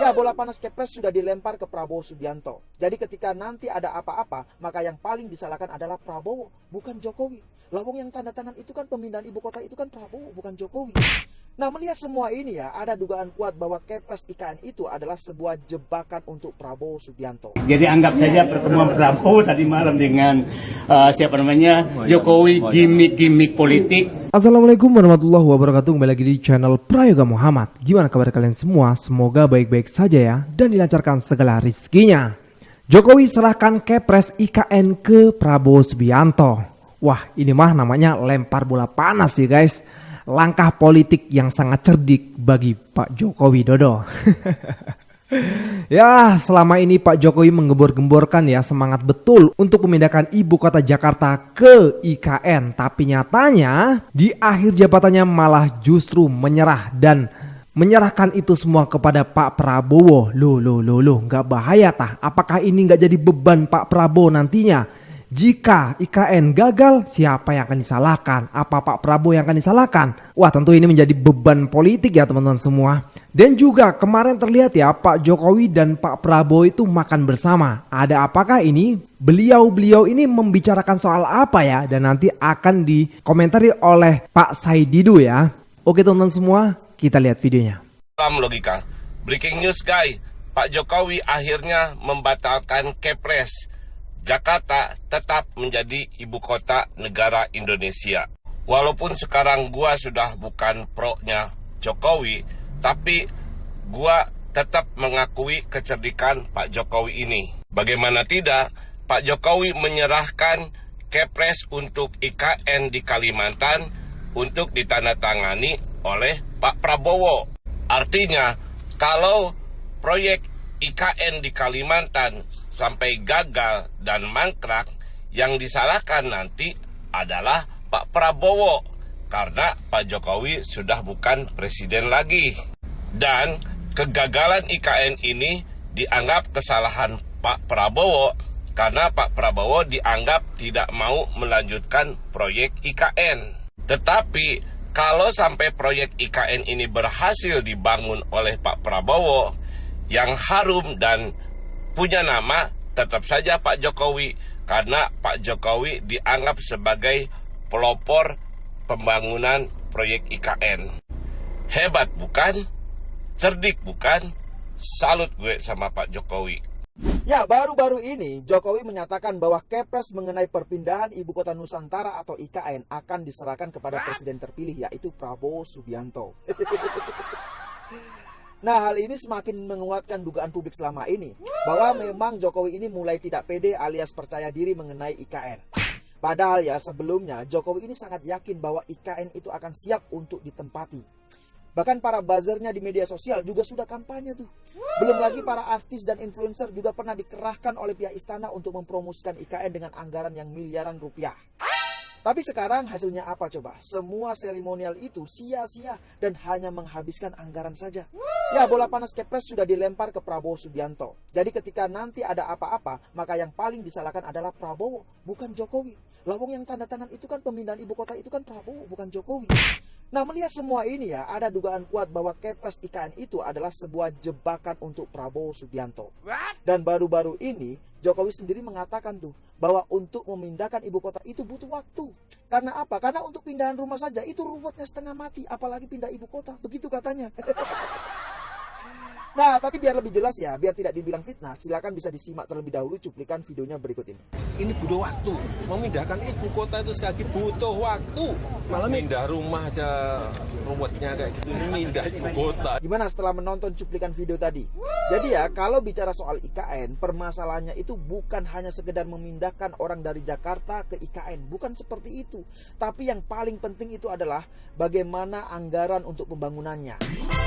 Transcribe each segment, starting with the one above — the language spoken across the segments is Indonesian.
Ya, bola panas Kepres sudah dilempar ke Prabowo Subianto. Jadi ketika nanti ada apa-apa, maka yang paling disalahkan adalah Prabowo, bukan Jokowi. Lawang yang tanda tangan itu kan pemindahan ibu kota itu kan Prabowo, bukan Jokowi. Nah, melihat semua ini ya, ada dugaan kuat bahwa Kepres IKN itu adalah sebuah jebakan untuk Prabowo Subianto. Jadi anggap saja pertemuan Prabowo tadi malam dengan Jokowi gimmick politik. Assalamualaikum warahmatullahi wabarakatuh. Kembali lagi di channel Prayoga Muhammad. Gimana kabar kalian semua? Semoga baik-baik saja ya, dan dilancarkan segala rizkinya. Jokowi serahkan Kepres IKN ke Prabowo Subianto. Wah, ini mah namanya lempar bola panas ya guys. Langkah politik yang sangat cerdik bagi Pak Joko Widodo. Ya, selama ini Pak Jokowi menggembor-gemborkan ya semangat betul untuk memindahkan ibu kota Jakarta ke IKN. Tapi nyatanya di akhir jabatannya malah justru menyerah dan menyerahkan itu semua kepada Pak Prabowo. Loh, nggak bahaya tah? Apakah ini nggak jadi beban Pak Prabowo nantinya? Jika IKN gagal, siapa yang akan disalahkan? Apa Pak Prabowo yang akan disalahkan? Wah, tentu ini menjadi beban politik ya teman-teman semua. Dan juga kemarin terlihat ya Pak Jokowi dan Pak Prabowo itu makan bersama. Ada apakah ini? Beliau ini membicarakan soal apa ya? Dan nanti akan dikomentari oleh Pak Saididu ya. Oke teman-teman semua, kita lihat videonya. Dalam logika, breaking news guys, Pak Jokowi akhirnya membatalkan Kepres. Jakarta tetap menjadi ibu kota negara Indonesia. Walaupun sekarang gua sudah bukan pro-nya Jokowi, tapi gua tetap mengakui kecerdikan Pak Jokowi ini. Bagaimana tidak, Pak Jokowi menyerahkan Kepres untuk IKN di Kalimantan untuk ditandatangani oleh Pak Prabowo. Artinya, kalau proyek IKN di Kalimantan sampai gagal dan mangkrak, yang disalahkan nanti adalah Pak Prabowo karena Pak Jokowi sudah bukan presiden lagi. Dan kegagalan IKN ini dianggap kesalahan Pak Prabowo karena Pak Prabowo dianggap tidak mau melanjutkan proyek IKN. Tetapi kalau sampai proyek IKN ini berhasil dibangun oleh Pak Prabowo yang harum dan punya nama, tetap saja Pak Jokowi, karena Pak Jokowi dianggap sebagai pelopor pembangunan proyek IKN. Hebat bukan? Cerdik bukan? Salut gue sama Pak Jokowi. Ya, baru-baru ini Jokowi menyatakan bahwa Kepres mengenai perpindahan ibu kota Nusantara atau IKN akan diserahkan kepada presiden terpilih, yaitu Prabowo Subianto. Nah, hal ini semakin menguatkan dugaan publik selama ini bahwa memang Jokowi ini mulai tidak pede alias percaya diri mengenai IKN. Padahal ya sebelumnya Jokowi ini sangat yakin bahwa IKN itu akan siap untuk ditempati. Bahkan para buzzernya di media sosial juga sudah kampanye tuh. Belum lagi para artis dan influencer juga pernah dikerahkan oleh pihak istana untuk mempromosikan IKN dengan anggaran yang miliaran rupiah. Tapi sekarang hasilnya apa coba? Semua seremonial itu sia-sia dan hanya menghabiskan anggaran saja. Ya, bola panas Kepres sudah dilempar ke Prabowo Subianto. Jadi ketika nanti ada apa-apa, maka yang paling disalahkan adalah Prabowo, bukan Jokowi. Lawang yang tanda tangan itu kan pemindahan ibu kota itu kan Prabowo, bukan Jokowi. Nah, melihat semua ini ya, ada dugaan kuat bahwa Kepres IKN itu adalah sebuah jebakan untuk Prabowo Subianto. Dan baru-baru ini Jokowi sendiri mengatakan tuh bahwa untuk memindahkan ibu kota itu butuh waktu. Karena apa? Karena untuk pindahan rumah saja itu ruwetnya setengah mati, apalagi pindah ibu kota. Begitu katanya. Nah, tapi biar lebih jelas ya, biar tidak dibilang fitnah, silakan bisa disimak terlebih dahulu cuplikan videonya berikut ini. Ini butuh waktu. Memindahkan ibu kota itu sekali butuh waktu. Malah pindah rumah aja ruwetnya kayak gitu. Ini pindah ibu kota. Gimana setelah menonton cuplikan video tadi? Jadi ya, kalau bicara soal IKN, permasalahannya itu bukan hanya sekedar memindahkan orang dari Jakarta ke IKN. Bukan seperti itu. Tapi yang paling penting itu adalah bagaimana anggaran untuk pembangunannya.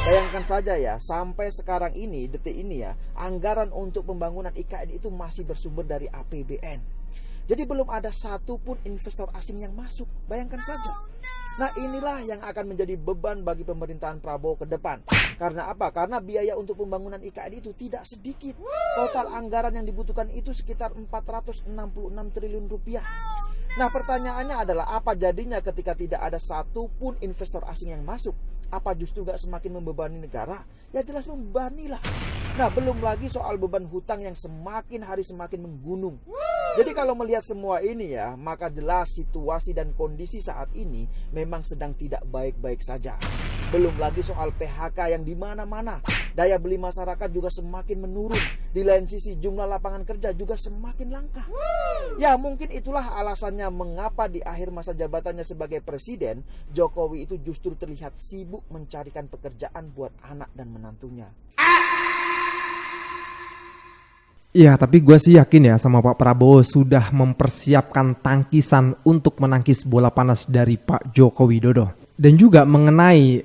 Bayangkan saja ya, sampai sekarang ini, detik ini ya, anggaran untuk pembangunan IKN itu masih bersumber dari APBN. Jadi belum ada satupun investor asing yang masuk. Bayangkan saja. Nah, inilah yang akan menjadi beban bagi pemerintahan Prabowo ke depan. Karena apa? Karena biaya untuk pembangunan IKN itu tidak sedikit. Total anggaran yang dibutuhkan itu sekitar 466 triliun rupiah. Nah, pertanyaannya adalah apa jadinya ketika tidak ada satupun investor asing yang masuk? Apa justru gak semakin membebani negara? Ya jelas membebani lah. Nah, belum lagi soal beban hutang yang semakin hari semakin menggunung. Jadi kalau melihat semua ini ya, maka jelas situasi dan kondisi saat ini memang sedang tidak baik-baik saja. Belum lagi soal PHK yang di mana-mana. Daya beli masyarakat juga semakin menurun. Di lain sisi jumlah lapangan kerja juga semakin langka. Ya mungkin itulah alasannya mengapa di akhir masa jabatannya sebagai presiden, Jokowi itu justru terlihat sibuk mencarikan pekerjaan buat anak dan menantunya. Ya, tapi gue sih yakin ya sama Pak Prabowo sudah mempersiapkan tangkisan untuk menangkis bola panas dari Pak Joko Widodo. Dan juga mengenai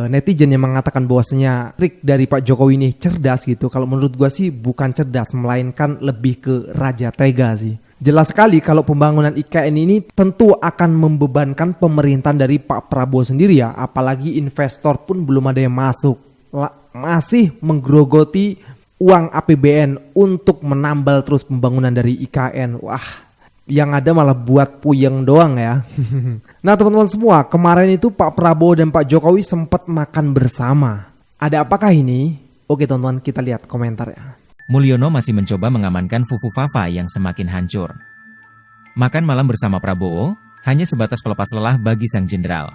netizen yang mengatakan bahwasanya trik dari Pak Jokowi ini cerdas gitu. Kalau menurut gue sih bukan cerdas, melainkan lebih ke raja tega sih. Jelas sekali kalau pembangunan IKN ini tentu akan membebankan pemerintahan dari Pak Prabowo sendiri ya. Apalagi investor pun belum ada yang masuk. Masih menggerogoti uang APBN untuk menambal terus pembangunan dari IKN. Wah, yang ada malah buat puyeng doang ya. Nah teman-teman semua, kemarin itu Pak Prabowo dan Pak Jokowi sempat makan bersama. Ada apakah ini? Oke teman-teman, kita lihat komentarnya. Mulyono masih mencoba mengamankan Fufu Fafa yang semakin hancur. Makan malam bersama Prabowo hanya sebatas pelepas lelah bagi sang jenderal.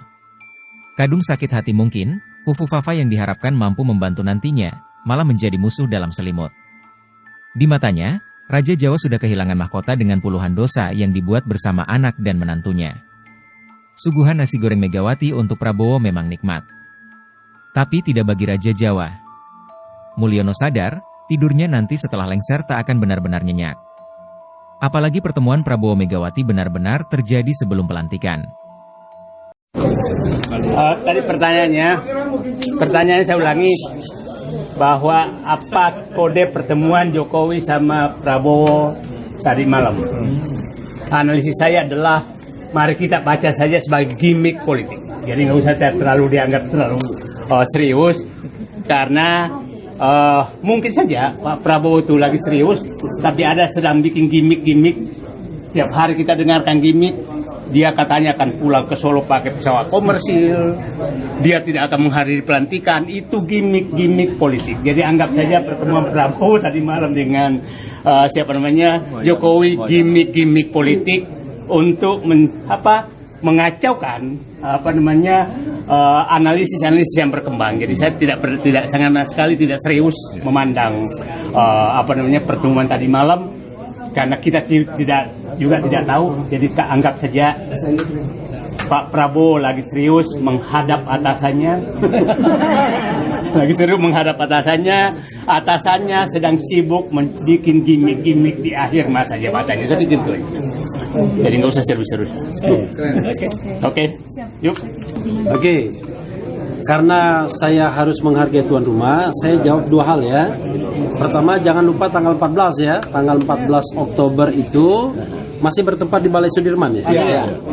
Kadung sakit hati mungkin, Fufu Fafa yang diharapkan mampu membantu nantinya malah menjadi musuh dalam selimut. Di matanya, Raja Jawa sudah kehilangan mahkota dengan puluhan dosa yang dibuat bersama anak dan menantunya. Suguhan nasi goreng Megawati untuk Prabowo memang nikmat. Tapi tidak bagi Raja Jawa. Mulyono sadar, tidurnya nanti setelah lengser tak akan benar-benar nyenyak. Apalagi pertemuan Prabowo Megawati benar-benar terjadi sebelum pelantikan. Tadi pertanyaannya saya ulangi, bahwa apa kode pertemuan Jokowi sama Prabowo tadi malam. Analisis saya adalah, mari kita baca saja sebagai gimmick politik. Jadi nggak usah terlalu dianggap terlalu serius, karena mungkin saja Pak Prabowo itu lagi serius, tapi ada sedang bikin gimmick-gimmick. Tiap hari kita dengarkan gimmick. Dia katanya akan pulang ke Solo pakai pesawat komersil. Dia tidak akan menghadiri pelantikan. Itu gimmick-gimmick politik. Jadi anggap saja pertemuan Prabowo tadi malam dengan Jokowi gimmick-gimmick politik untuk mengacaukan analisis yang berkembang. Jadi saya tidak sangat sekali tidak serius memandang pertemuan tadi malam, karena kita juga tidak tahu. Jadi anggap saja Pak Prabowo lagi serius menghadap atasannya. Atasannya sedang sibuk membuat gimmick-gimmick di akhir masa jabatannya. Seperti itu. Jadi nggak usah serius-serius. Oke. Yuk. Oke. Karena saya harus menghargai tuan rumah, saya jawab dua hal ya. Pertama, jangan lupa tanggal 14 ya. Tanggal 14 Oktober itu masih bertempat di Balai Sudirman ya.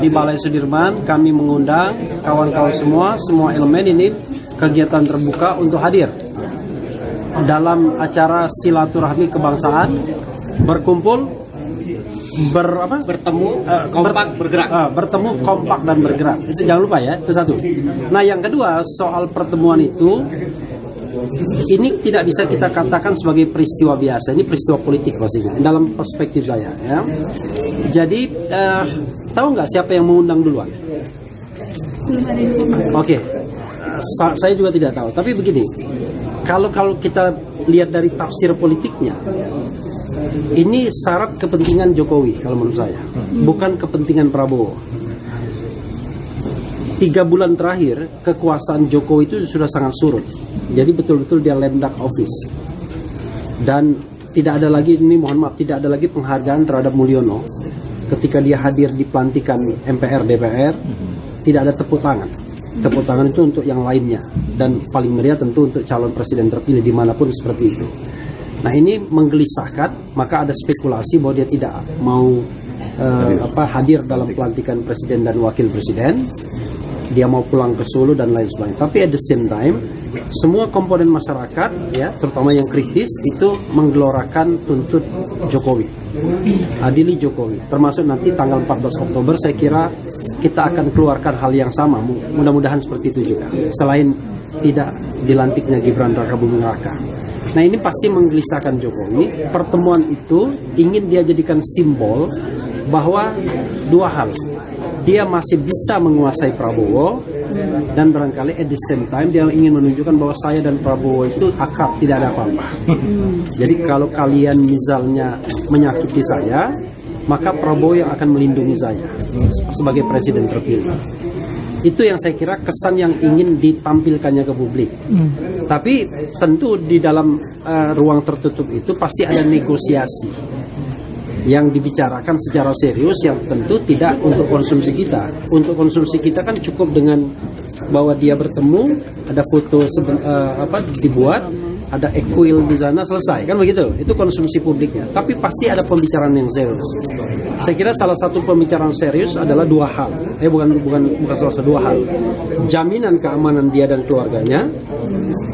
Di Balai Sudirman kami mengundang kawan-kawan semua elemen ini, kegiatan terbuka untuk hadir dalam acara silaturahmi kebangsaan, berkumpul, bertemu kompak dan bergerak. Itu jangan lupa ya, itu satu. Nah yang kedua, soal pertemuan itu, ini tidak bisa kita katakan sebagai peristiwa biasa. Ini peristiwa politik pastinya dalam perspektif saya ya. Jadi tahu nggak siapa yang mengundang duluan? Oke. Saya juga tidak tahu. Tapi begini, kalau kita lihat dari tafsir politiknya, ini syarat kepentingan Jokowi kalau menurut saya, bukan kepentingan Prabowo. 3 bulan terakhir kekuasaan Jokowi itu sudah sangat surut. Jadi betul-betul dia lame duck office. Dan tidak ada lagi, ini mohon maaf, tidak ada lagi penghargaan terhadap Mulyono ketika dia hadir di pelantikan MPR DPR. Tidak ada tepuk tangan. Tepuk tangan itu untuk yang lainnya, dan paling meriah tentu untuk calon presiden terpilih dimanapun seperti itu. Nah ini menggelisahkan, maka ada spekulasi bahwa dia tidak mau hadir dalam pelantikan presiden dan wakil presiden. Dia mau pulang ke Solo dan lain sebagainya. Tapi at the same time, semua komponen masyarakat ya, terutama yang kritis itu menggelorakan tuntut Jokowi. adili Jokowi. Termasuk nanti tanggal 14 Oktober saya kira kita akan keluarkan hal yang sama. Mudah-mudahan seperti itu juga. Selain tidak dilantiknya Gibran Raka Buming Raka. Nah ini pasti menggelisahkan Jokowi. Pertemuan itu ingin dia jadikan simbol bahwa dua hal. Dia masih bisa menguasai Prabowo dan barangkali at the same time dia ingin menunjukkan bahwa saya dan Prabowo itu akrab, tidak ada apa-apa. Jadi kalau kalian misalnya menyakiti saya, maka Prabowo yang akan melindungi saya sebagai presiden terpilih. Itu yang saya kira kesan yang ingin ditampilkannya ke publik. Tapi tentu di dalam ruang tertutup itu pasti ada negosiasi yang dibicarakan secara serius, yang tentu tidak untuk konsumsi kita. Untuk konsumsi kita kan cukup dengan bahwa dia bertemu, ada foto dibuat, ada equil di sana, selesai kan begitu. Itu konsumsi publiknya. Tapi pasti ada pembicaraan yang serius. Saya kira salah satu pembicaraan serius adalah dua hal. Bukan salah satu, dua hal. Jaminan keamanan dia dan keluarganya,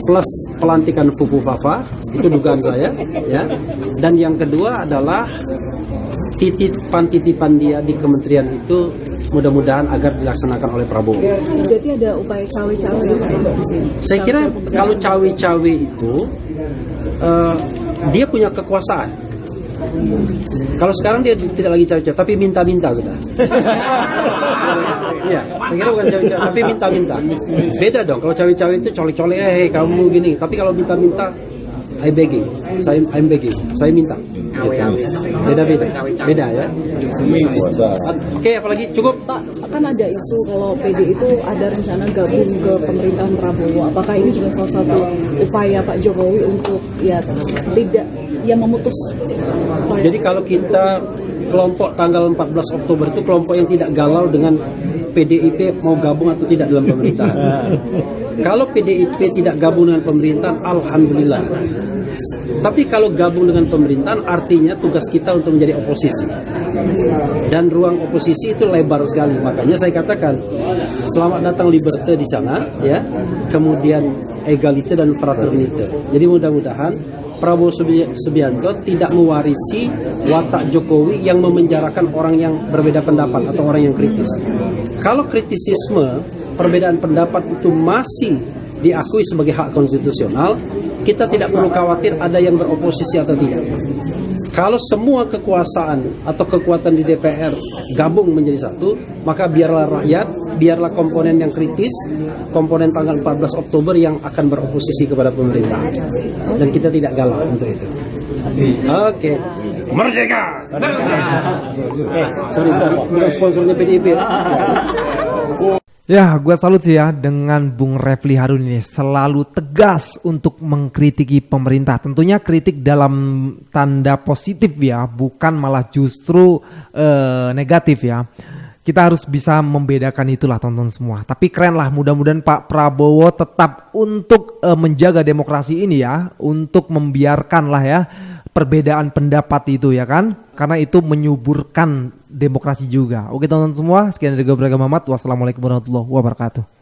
plus pelantikan Fufu Fafa, itu dugaan saya, ya. Dan yang kedua adalah titipan dia di kementerian itu mudah-mudahan agar dilaksanakan oleh Prabowo. Jadi ada upaya cawe-cawe di sini. Saya kira kalau cawe-cawe itu dia punya kekuasaan. Kalau sekarang dia tidak lagi cawe-cawe, tapi minta-minta sudah. Iya, saya kira bukan cawe-cawe, tapi minta-minta. Beda dong, kalau cawe-cawe itu colek-colek, kamu gini. Tapi kalau minta-minta, I'm begging, I'm begging, saya minta. Beda ya. Oke, apalagi cukup. Pak, akan ada isu kalau PD itu ada rencana gabung ke pemerintahan Prabowo. Apakah ini juga salah satu upaya Pak Jokowi untuk memutus? Jadi kalau kita kelompok tanggal 14 Oktober itu kelompok yang tidak galau dengan PDIP mau gabung atau tidak dalam pemerintahan. Kalau PDIP tidak gabung dengan pemerintahan, alhamdulillah. Tapi kalau gabung dengan pemerintahan, artinya tugas kita untuk menjadi oposisi. Dan ruang oposisi itu lebar sekali. Makanya saya katakan, selamat datang Liberté di sana, ya. Kemudian egalite dan fraternite. Jadi mudah-mudahan Prabowo Subianto tidak mewarisi watak Jokowi yang memenjarakan orang yang berbeda pendapat atau orang yang kritis. Kalau kritisisme, perbedaan pendapat itu masih diakui sebagai hak konstitusional, kita tidak perlu khawatir ada yang beroposisi atau tidak. Kalau semua kekuasaan atau kekuatan di DPR gabung menjadi satu, maka biarlah rakyat, biarlah komponen yang kritis, komponen tanggal 14 Oktober yang akan beroposisi kepada pemerintah. Dan kita tidak galau untuk itu. Oke. Merdeka! Sorry, bukan sponsornya PDIP. Ya, gue salut sih ya dengan Bung Refli Harun ini selalu tegas untuk mengkritiki pemerintah. Tentunya kritik dalam tanda positif ya, bukan malah justru negatif ya. Kita harus bisa membedakan itulah teman-teman semua. Tapi keren lah, mudah-mudahan Pak Prabowo tetap untuk menjaga demokrasi ini ya, untuk membiarkan lah ya perbedaan pendapat itu ya kan, karena itu menyuburkan demokrasi juga. Oke teman-teman semua, sekian dari gue Bragam Muhammad. Wassalamualaikum warahmatullahi wabarakatuh.